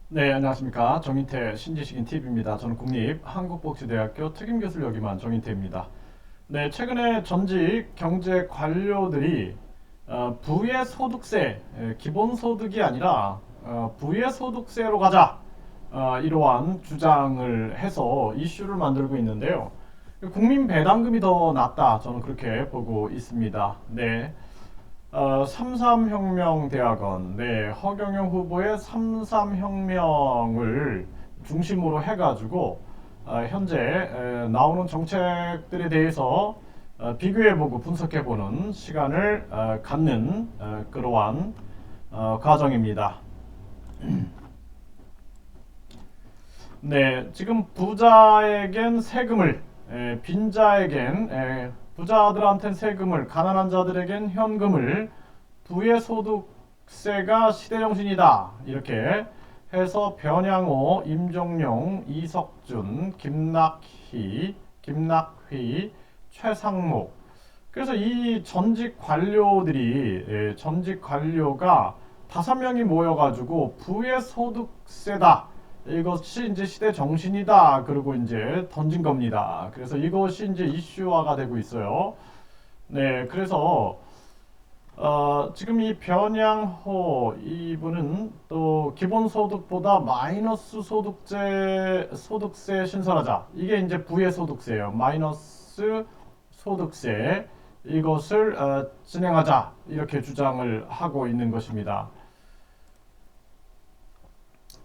네, 안녕하십니까. 정인태 신지식인 TV입니다. 저는 국립한국복지대학교 특임교수를 역임한 정인태입니다. 네, 최근에 전직 경제 관료들이 부의 소득세, 기본소득이 아니라 부의 소득세로 가자, 이러한 주장을 해서 이슈를 만들고 있는데요. 국민 배당금이 더 낫다, 저는 그렇게 보고 있습니다. 네. 삼삼혁명대학원, 네, 허경영 후보의 삼삼혁명을 중심으로 해가지고 현재 나오는 정책들에 대해서 비교해보고 분석해보는 시간을 갖는 그러한 과정입니다. 네, 지금 부자에겐 세금을, 빈자에겐 부자들한텐 세금을, 가난한 자들에겐 현금을, 부의 소득세가 시대정신이다. 이렇게 해서 변양호, 임종용, 이석준, 김낙휘, 최상목. 그래서 이 전직 관료가 5명이 모여가지고 부의 소득세다. 이것이 이제 시대 정신이다. 그리고 이제 던진 겁니다. 그래서 이것이 이제 이슈화가 되고 있어요. 네, 그래서 지금 이 변양호 이분은 또 기본소득보다 마이너스 소득세 신설하자. 이게 이제 부의 소득세예요. 마이너스 소득세 이것을 진행하자. 이렇게 주장을 하고 있는 것입니다.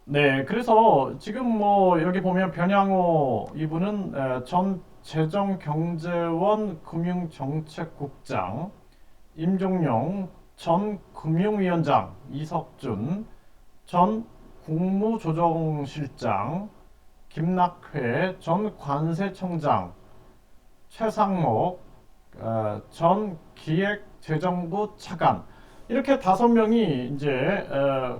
네, 그래서 지금 뭐 여기 보면 변양호 이분은 전 재정경제원 금융정책국장, 임종용 전 금융위원장, 이석준 전 국무조정실장, 김낙회 전 관세청장, 최상목 전 기획재정부 차관 이렇게 5명이 이제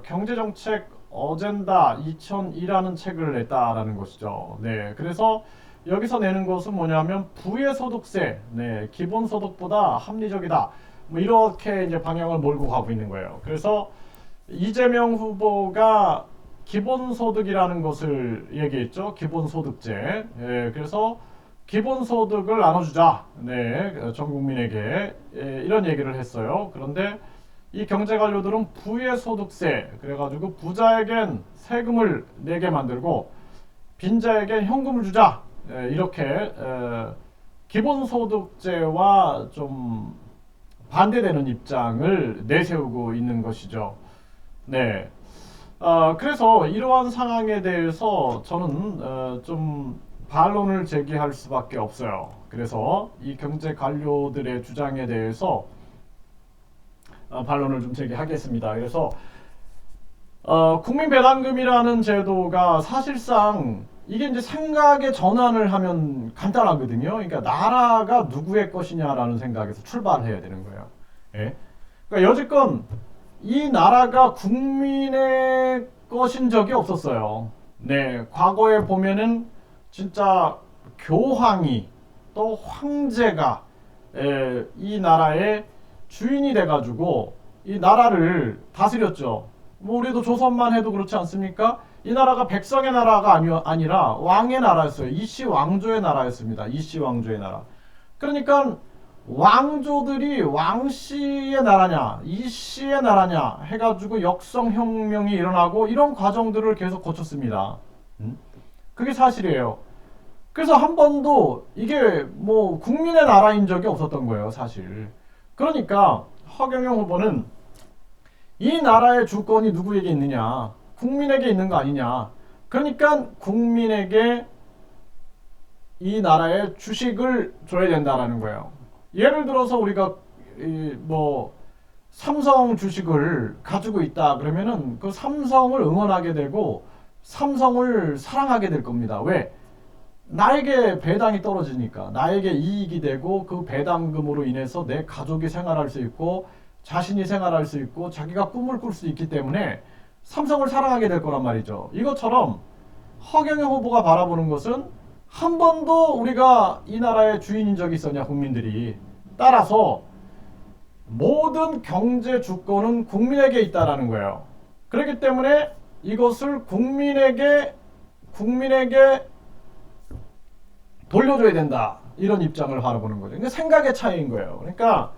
경제정책 어젠다 2002라는 책을 냈다라는 것이죠. 네, 그래서 여기서 내는 것은 뭐냐면 부의 소득세, 네, 기본소득보다 합리적이다. 뭐 이렇게 이제 방향을 몰고 가고 있는 거예요. 그래서 이재명 후보가 기본소득이라는 것을 얘기했죠. 기본소득제. 예, 그래서 기본소득을 나눠주자. 네, 전 국민에게 이런 얘기를 했어요. 그런데 이 경제관료들은 부의 소득세 그래가지고 부자에겐 세금을 내게 만들고 빈자에겐 현금을 주자. 이렇게 기본소득제와 좀 반대되는 입장을 내세우고 있는 것이죠. 네. 그래서 이러한 상황에 대해서 저는 좀 반론을 제기할 수밖에 없어요. 그래서 이 경제 관료들의 주장에 대해서 반론을 좀 제기하겠습니다. 그래서 국민배당금이라는 제도가 사실상 이게 이제 생각의 전환을 하면 간단하거든요. 그러니까 나라가 누구의 것이냐라는 생각에서 출발해야 되는 거예요. 예. 그러니까 여지껏 이 나라가 국민의 것인 적이 없었어요. 네, 과거에 보면은 진짜 교황이 또 황제가 이 나라의 주인이 돼가지고 이 나라를 다스렸죠. 뭐 우리도 조선만 해도 그렇지 않습니까? 이 나라가 백성의 나라가 아니라 왕의 나라였어요. 이씨 왕조의 나라였습니다. 이씨 왕조의 나라. 그러니까 왕조들이 왕씨의 나라냐 이씨의 나라냐 해가지고 역성혁명이 일어나고 이런 과정들을 계속 거쳤습니다. 그게 사실이에요. 그래서 한 번도 이게 뭐 국민의 나라인 적이 없었던 거예요, 사실. 그러니까 허경영 후보는 이 나라의 주권이 누구에게 있느냐? 국민에게 있는 거 아니냐? 그러니까 국민에게 이 나라의 주식을 줘야 된다라는 거예요. 예를 들어서 우리가 뭐 삼성 주식을 가지고 있다 그러면은 그 삼성을 응원하게 되고 삼성을 사랑하게 될 겁니다. 왜? 나에게 배당이 떨어지니까 나에게 이익이 되고 그 배당금으로 인해서 내 가족이 생활할 수 있고 자신이 생활할 수 있고 자기가 꿈을 꿀 수 있기 때문에 삼성을 사랑하게 될 거란 말이죠. 이것처럼 허경영 후보가 바라보는 것은 한 번도 우리가 이 나라의 주인인 적이 있었냐 국민들이. 따라서 모든 경제 주권은 국민에게 있다라는 거예요. 그렇기 때문에 이것을 국민에게 돌려줘야 된다. 이런 입장을 바라보는 거죠. 그러니까 생각의 차이인 거예요. 그러니까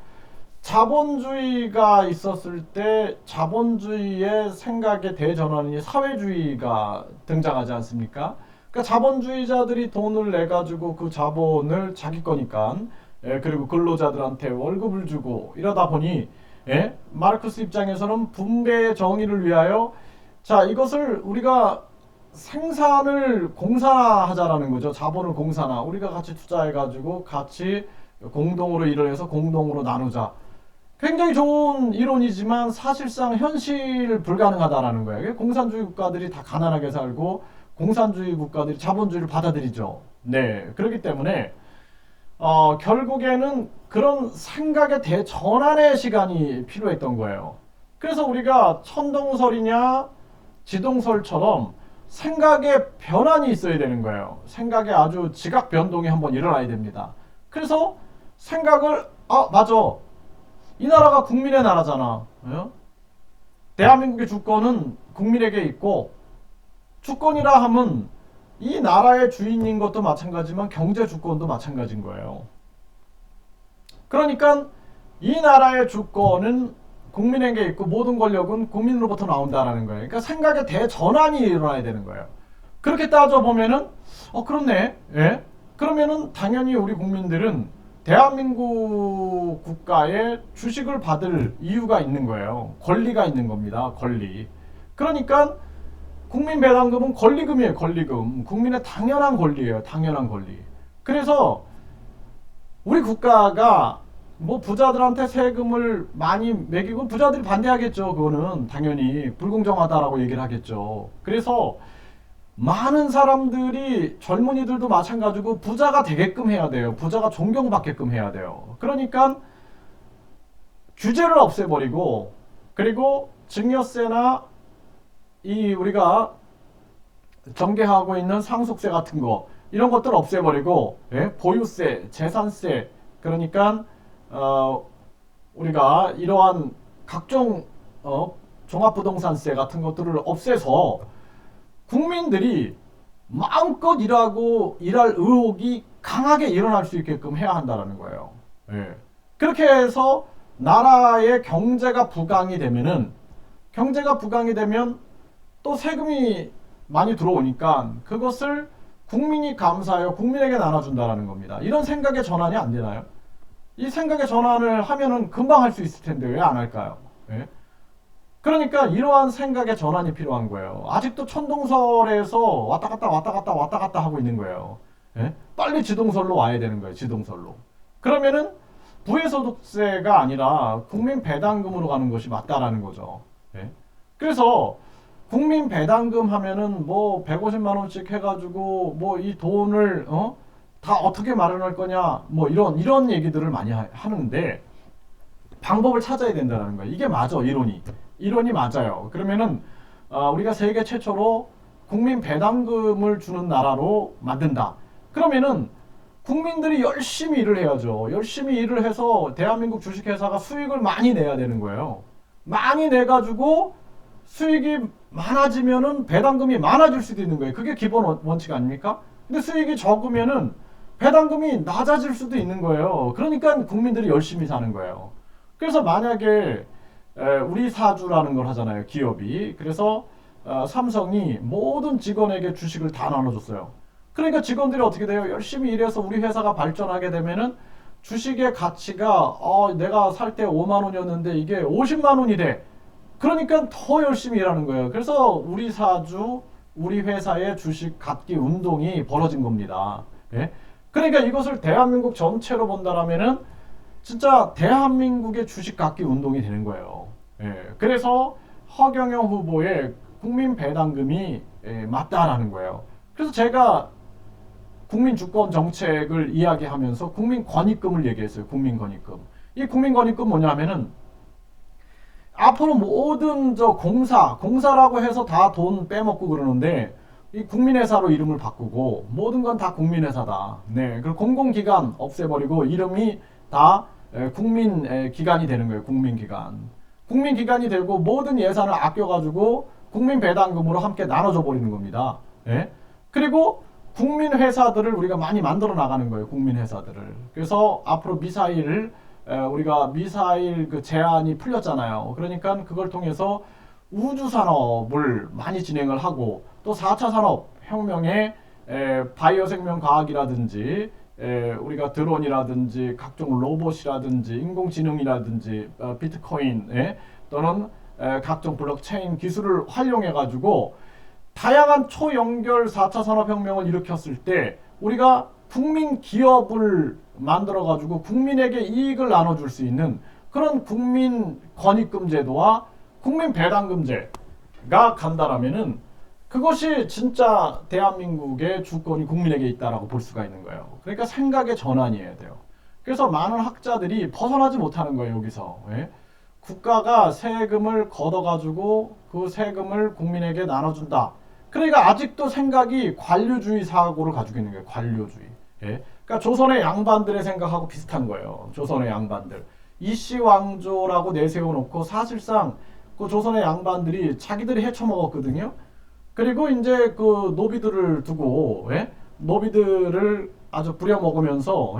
자본주의가 있었을 때 자본주의의 생각의 대전환이 사회주의가 등장하지 않습니까? 그러니까 자본주의자들이 돈을 내 가지고 그 자본을 자기 거니까 그리고 근로자들한테 월급을 주고 이러다 보니 마르크스 입장에서는 분배의 정의를 위하여 자 이것을 우리가 생산을 공산화하자라는 거죠. 자본을 공산화. 우리가 같이 투자해가지고 같이 공동으로 일을 해서 공동으로 나누자. 굉장히 좋은 이론이지만 사실상 현실 불가능하다라는 거예요. 공산주의 국가들이 다 가난하게 살고 공산주의 국가들이 자본주의를 받아들이죠. 네, 그렇기 때문에 결국에는 그런 생각의 대전환의 시간이 필요했던 거예요. 그래서 우리가 천동설이냐 지동설처럼 생각의 변환이 있어야 되는 거예요. 생각의 아주 지각 변동이 한번 일어나야 됩니다. 그래서 생각을 맞아. 이 나라가 국민의 나라잖아. 대한민국의 주권은 국민에게 있고 주권이라 하면 이 나라의 주인인 것도 마찬가지지만 경제 주권도 마찬가지인 거예요. 그러니까 이 나라의 주권은 국민에게 있고 모든 권력은 국민으로부터 나온다라는 거예요. 그러니까 생각의 대전환이 일어나야 되는 거예요. 그렇게 따져보면은 그렇네. 예? 그러면은 당연히 우리 국민들은 대한민국 국가의 주식을 받을 이유가 있는 거예요. 권리가 있는 겁니다. 권리. 그러니까 국민 배당금은 권리금이에요. 권리금. 국민의 당연한 권리예요. 당연한 권리. 그래서 우리 국가가 뭐 부자들한테 세금을 많이 매기고 부자들이 반대하겠죠. 그거는 당연히 불공정하다라고 얘기를 하겠죠. 그래서 많은 사람들이 젊은이들도 마찬가지고 부자가 되게끔 해야 돼요. 부자가 존경받게끔 해야 돼요. 그러니까 규제를 없애버리고 그리고 증여세나 이 우리가 전개하고 있는 상속세 같은 거 이런 것들 없애버리고 보유세, 재산세 그러니까 우리가 이러한 각종 종합부동산세 같은 것들을 없애서 국민들이 마음껏 일하고 일할 의욕이 강하게 일어날 수 있게끔 해야 한다는 거예요. 그렇게 해서 나라의 경제가 부강이 되면 또 세금이 많이 들어오니까 그것을 국민이 감사하여 국민에게 나눠준다는 겁니다. 이런 생각의 전환이 안 되나요? 이 생각의 전환을 하면은 금방 할 수 있을 텐데 왜 안 할까요? 그러니까 이러한 생각의 전환이 필요한 거예요. 아직도 천동설에서 왔다 갔다 하고 있는 거예요. 빨리 지동설로 와야 되는 거예요. 지동설로. 그러면은 부의소득세가 아니라 국민 배당금으로 가는 것이 맞다라는 거죠. 그래서 국민 배당금 하면은 뭐 150만 원씩 해가지고 뭐 이 돈을 다 어떻게 마련할 거냐 뭐 이런 얘기들을 많이 하는데 방법을 찾아야 된다는 거예요. 이게 맞아. 이론이 맞아요. 그러면은 우리가 세계 최초로 국민 배당금을 주는 나라로 만든다. 그러면은 국민들이 열심히 일을 해야죠. 열심히 일을 해서 대한민국 주식회사가 수익을 많이 내야 되는 거예요. 많이 내가지고 수익이 많아지면은 배당금이 많아질 수도 있는 거예요. 그게 기본 원칙 아닙니까? 근데 수익이 적으면은 배당금이 낮아질 수도 있는 거예요. 그러니까 국민들이 열심히 사는 거예요. 그래서 만약에 우리 사주라는 걸 하잖아요. 기업이. 그래서 삼성이 모든 직원에게 주식을 다 나눠줬어요. 그러니까 직원들이 어떻게 돼요? 열심히 일해서 우리 회사가 발전하게 되면은 주식의 가치가 내가 살 때 5만 원이었는데 이게 50만 원이 돼. 그러니까 더 열심히 일하는 거예요. 그래서 우리 사주, 우리 회사의 주식 갖기 운동이 벌어진 겁니다. 그러니까 이것을 대한민국 전체로 본다라면은 진짜 대한민국의 주식 갖기 운동이 되는 거예요. 그래서 허경영 후보의 국민 배당금이 맞다라는 거예요. 그래서 제가 국민 주권 정책을 이야기하면서 국민 권익금을 얘기했어요. 국민 권익금. 이 국민 권익금 뭐냐면은 앞으로 모든 공사라고 해서 다 돈 빼먹고 그러는데 이 국민회사로 이름을 바꾸고 모든 건 다 국민회사다. 그리고 공공기관 없애버리고 이름이 다 국민기관이 되는 거예요. 국민기관이 되고 모든 예산을 아껴가지고 국민 배당금으로 함께 나눠줘 버리는 겁니다. 예? 그리고 국민 회사들을 우리가 많이 만들어 나가는 거예요. 국민 회사들을. 그래서 앞으로 우리가 미사일 그 제한이 풀렸잖아요. 그러니까 그걸 통해서 우주 산업을 많이 진행을 하고 또 4차 산업 혁명에 바이오 생명 과학이라든지 우리가 드론이라든지 각종 로봇이라든지 인공지능이라든지 비트코인 또는 각종 블록체인 기술을 활용해 가지고 다양한 초연결 4차 산업혁명을 일으켰을 때 우리가 국민 기업을 만들어 가지고 국민에게 이익을 나눠줄 수 있는 그런 국민 권익금 제도와 국민 배당금제가 간다라면은 그것이 진짜 대한민국의 주권이 국민에게 있다라고 볼 수가 있는 거예요. 그러니까 생각의 전환이어야 돼요. 그래서 많은 학자들이 벗어나지 못하는 거예요, 여기서. 예? 국가가 세금을 걷어가지고 그 세금을 국민에게 나눠준다. 그러니까 아직도 생각이 관료주의 사고를 가지고 있는 거예요, 관료주의. 예? 그러니까 조선의 양반들의 생각하고 비슷한 거예요, 조선의 양반들. 이씨 왕조라고 내세워놓고 사실상 그 조선의 양반들이 자기들이 헤쳐먹었거든요. 그리고 이제 그 노비들을 두고 노비들을 아주 부려먹으면서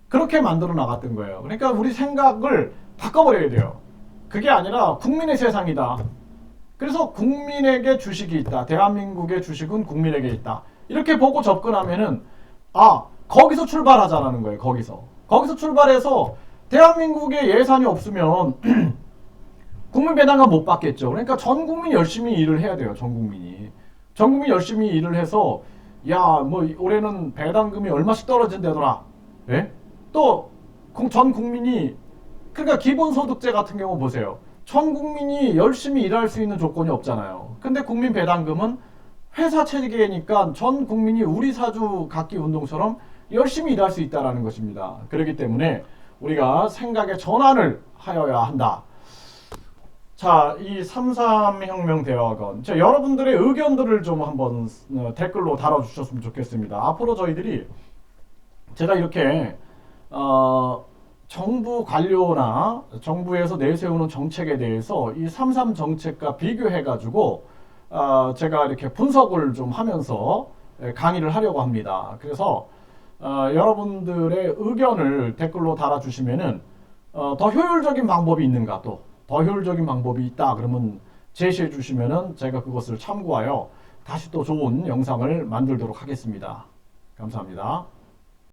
그렇게 만들어 나갔던 거예요. 그러니까 우리 생각을 바꿔버려야 돼요. 그게 아니라 국민의 세상이다. 그래서 국민에게 주식이 있다. 대한민국의 주식은 국민에게 있다. 이렇게 보고 접근하면은 거기서 출발하자라는 거예요. 거기서 출발해서 대한민국에 예산이 없으면 국민 배당금 못 받겠죠. 그러니까 전 국민이 열심히 일을 해야 돼요. 전 국민이 열심히 일을 해서 뭐 올해는 배당금이 얼마씩 떨어진다더라. 예? 또 전 국민이 그러니까 기본소득제 같은 경우 보세요. 전 국민이 열심히 일할 수 있는 조건이 없잖아요. 근데 국민 배당금은 회사 체계니까 전 국민이 우리 사주 각기 운동처럼 열심히 일할 수 있다라는 것입니다. 그렇기 때문에 우리가 생각의 전환을 하여야 한다. 자, 이 33혁명 대화건. 여러분들의 의견들을 좀 한번 댓글로 달아주셨으면 좋겠습니다. 앞으로 저희들이 제가 이렇게 정부 관료나 정부에서 내세우는 정책에 대해서 이 33 정책과 비교해가지고 제가 이렇게 분석을 좀 하면서 강의를 하려고 합니다. 그래서 여러분들의 의견을 댓글로 달아주시면은 더 효율적인 방법이 있는가 또 더 효율적인 방법이 있다 그러면 제시해 주시면은 제가 그것을 참고하여 다시 또 좋은 영상을 만들도록 하겠습니다. 감사합니다.